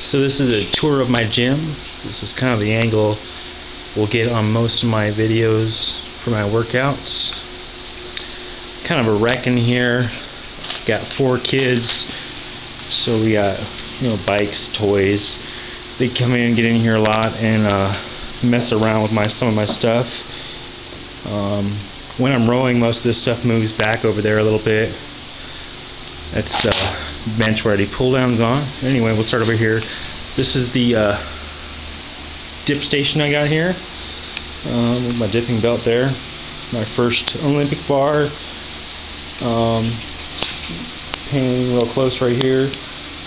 So this is a tour of my gym. This is kind of the angle we'll get on most of my videos for my workouts. Kind of a wreck in here. Got 4 kids, so we got bikes, toys. They come in and get in here a lot and mess around with some of my stuff. When I'm rowing, most of this stuff moves back over there a little bit. That's the bench where the pull down's on. Anyway, we'll start over here. This is the dip station I got here with my dipping belt there. My first Olympic bar. Painting real close right here.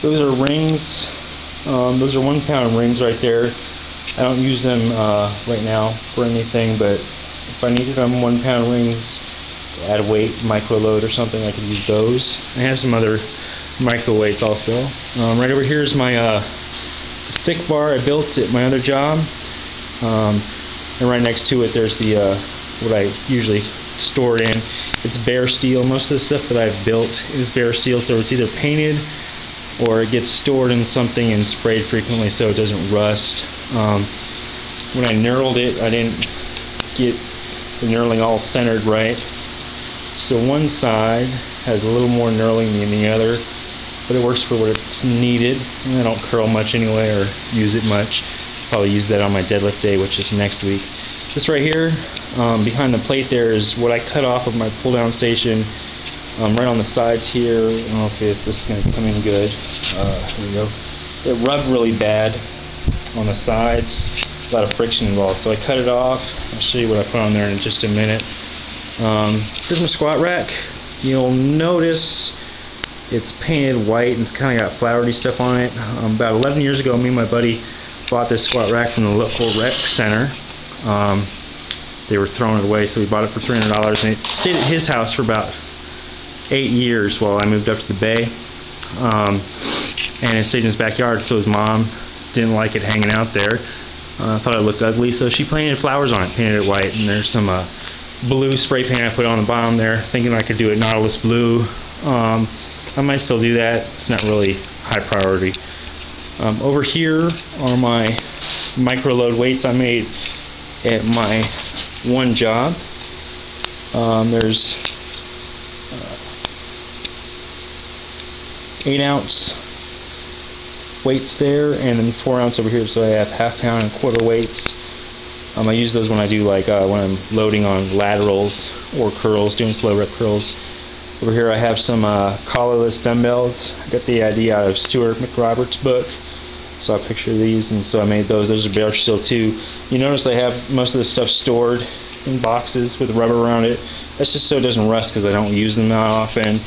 Those are rings. Those are 1 pound rings right there. I don't use them right now for anything, but if I needed them 1 pound rings to add weight, micro load or something, I could use those. I have some other micro weights also. Right over here is my thick bar I built at my other job, and right next to it there's the what I usually store it in. It's bare steel. Most of the stuff that I've built is bare steel, so it's either painted or it gets stored in something and sprayed frequently so it doesn't rust. When I knurled it, I didn't get the knurling all centered right, so one side has a little more knurling than the other, but it works for what it's needed, and I don't curl much anyway or use it much. Probably use that on my deadlift day, which is next week. This right here, behind the plate there, is what I cut off of my pull down station. Right on the sides here. I don't know if this is going to come in good. Here we go. It rubbed really bad on the sides. A lot of friction involved, so I cut it off. I'll show you what I put on there in just a minute. Here's my squat rack. You'll notice it's painted white and it's kind of got flowery stuff on it. About 11 years ago, me and my buddy bought this squat rack from the local rec center. They were throwing it away, so we bought it for $300, and it stayed at his house for about 8 years while I moved up to the Bay. And it stayed in his backyard, so his mom didn't like it hanging out there. Thought it looked ugly, so she painted flowers on it, painted it white, and there's some blue spray paint I put on the bottom there, thinking I could do it Nautilus blue. I might still do that. It's not really high priority. Over here are my micro load weights I made at my one job. There's 8 ounce weights there, and then 4 ounce over here, so I have half pound and quarter weights. I use those when I do when I'm loading on laterals or curls, doing slow rep curls. Over here I have some collarless dumbbells. I got the idea out of Stuart McRoberts' book, so I picture these, and so I made those. Those are bare steel too. You notice I have most of this stuff stored in boxes with rubber around it. That's just so it doesn't rust, because I don't use them that often.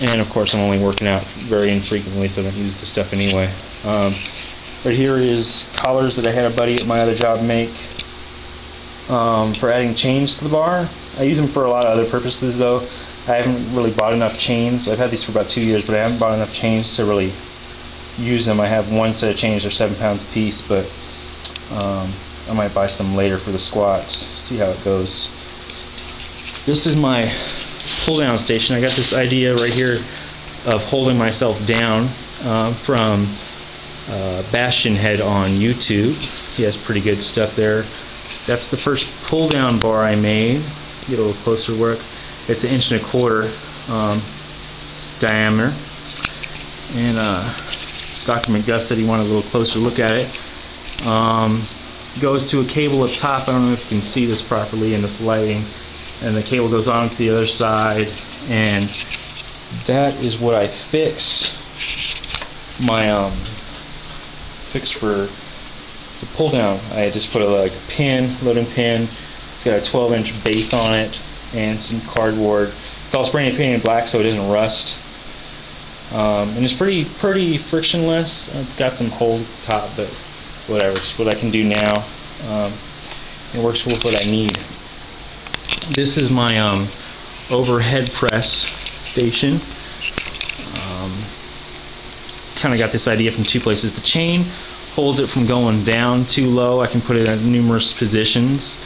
And of course I'm only working out very infrequently, so I don't use the stuff anyway. Right here is collars that I had a buddy at my other job make for adding chains to the bar. I use them for a lot of other purposes though. I haven't really bought enough chains. I've had these for about 2 years, but I haven't bought enough chains to really use them. I have one set of chains, they're 7 pounds a piece, but I might buy some later for the squats, see how it goes. This is my pull down station. I got this idea right here of holding myself down from Bastion Head on YouTube. He has pretty good stuff there. That's the first pull down bar I made. Get a little closer look. It's 1.25 inch diameter, and Dr. McGuff said he wanted a little closer look at it. Goes to a cable up top. I don't know if you can see this properly in this lighting, and the cable goes on to the other side, and that is what I fix my fix for the pull down. I just put a pin, loading pin. It's got a 12-inch base on it and some cardboard. It's all spray painted black so it doesn't rust, and it's pretty frictionless. It's got some hole top, but whatever. It's what I can do now. It works with what I need. This is my overhead press station. Kind of got this idea from 2 places. The chain holds it from going down too low. I can put it in numerous positions.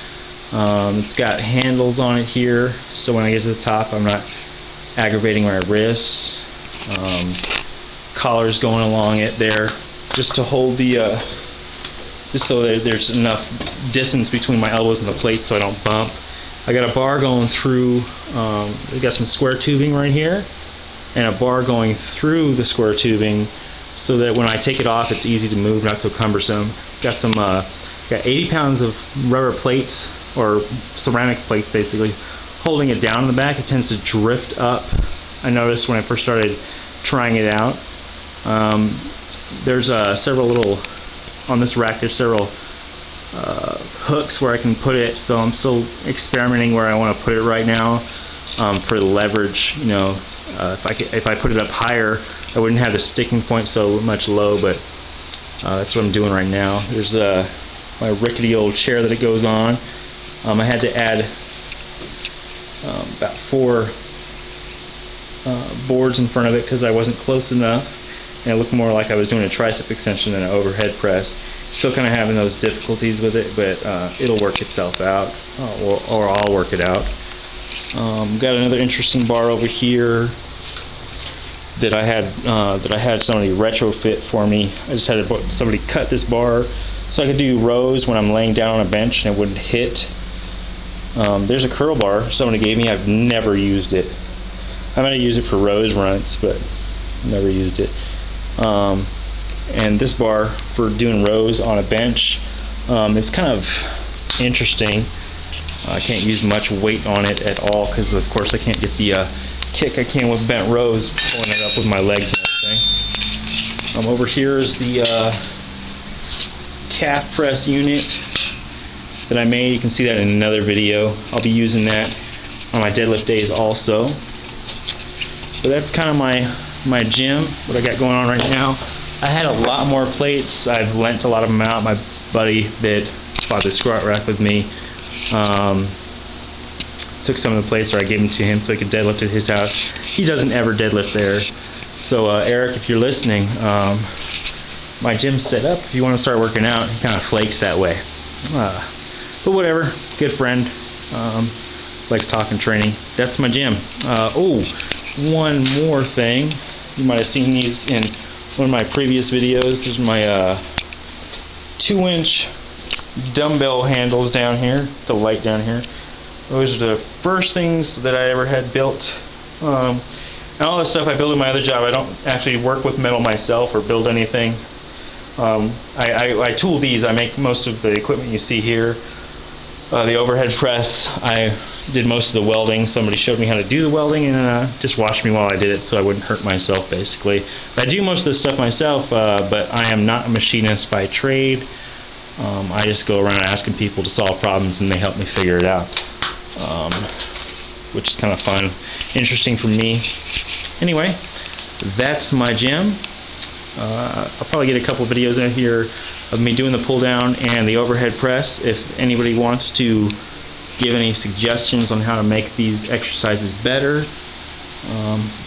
It's got handles on it here, so when I get to the top I'm not aggravating my wrists. Collars going along it there. just to hold the, just so that there's enough distance between my elbows and the plate so I don't bump. I got a bar going through, I got some square tubing right here, and a bar going through the square tubing so that when I take it off it's easy to move, not so cumbersome. Got some, got 80 pounds of rubber plates, or ceramic plates basically, holding it down in the back. It tends to drift up. I noticed when I first started trying it out. There's several little, on this rack there's several hooks where I can put it, so I'm still experimenting where I want to put it right now for the leverage. You know, if I put it up higher I wouldn't have the sticking point so much low, but that's what I'm doing right now. There's my rickety old chair that it goes on. I had to add about 4 boards in front of it because I wasn't close enough, and it looked more like I was doing a tricep extension than an overhead press. Still kind of having those difficulties with it, but it'll work itself out, or I'll work it out. Got another interesting bar over here that I had somebody retrofit for me. I just had somebody cut this bar so I could do rows when I'm laying down on a bench and it wouldn't hit. There's a curl bar somebody gave me. I've never used it. I'm going to use it for rows runs, but never used it. And this bar for doing rows on a bench is kind of interesting. I can't use much weight on it at all because of course I can't get the kick I can with bent rows, pulling it up with my legs and everything. Over here is the calf press unit that I made. You can see that in another video. I'll be using that on my deadlift days also. So that's kind of my gym, what I got going on right now. I had a lot more plates. I've lent a lot of them out. My buddy that bought the squat rack with me took some of the plates, or I gave them to him so he could deadlift at his house. He doesn't ever deadlift there. So Eric, if you're listening, my gym's set up. If you want to start working out, he kind of flakes that way. But whatever, good friend. Likes talking training. That's my gym. Oh, one more thing. You might have seen these in one of my previous videos. There's my 2-inch dumbbell handles down here, the light down here. Those are the first things that I ever had built. And all the stuff I build in my other job, I don't actually work with metal myself or build anything. I tool these. I make most of the equipment you see here. The overhead press, I did most of the welding. Somebody showed me how to do the welding and just watched me while I did it so I wouldn't hurt myself, basically. I do most of this stuff myself, but I am not a machinist by trade. I just go around asking people to solve problems and they help me figure it out, which is kind of fun, interesting for me. Anyway, that's my gym. I'll probably get a couple videos in here of me doing the pull down and the overhead press. If anybody wants to give any suggestions on how to make these exercises better,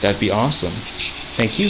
that'd be awesome. Thank you.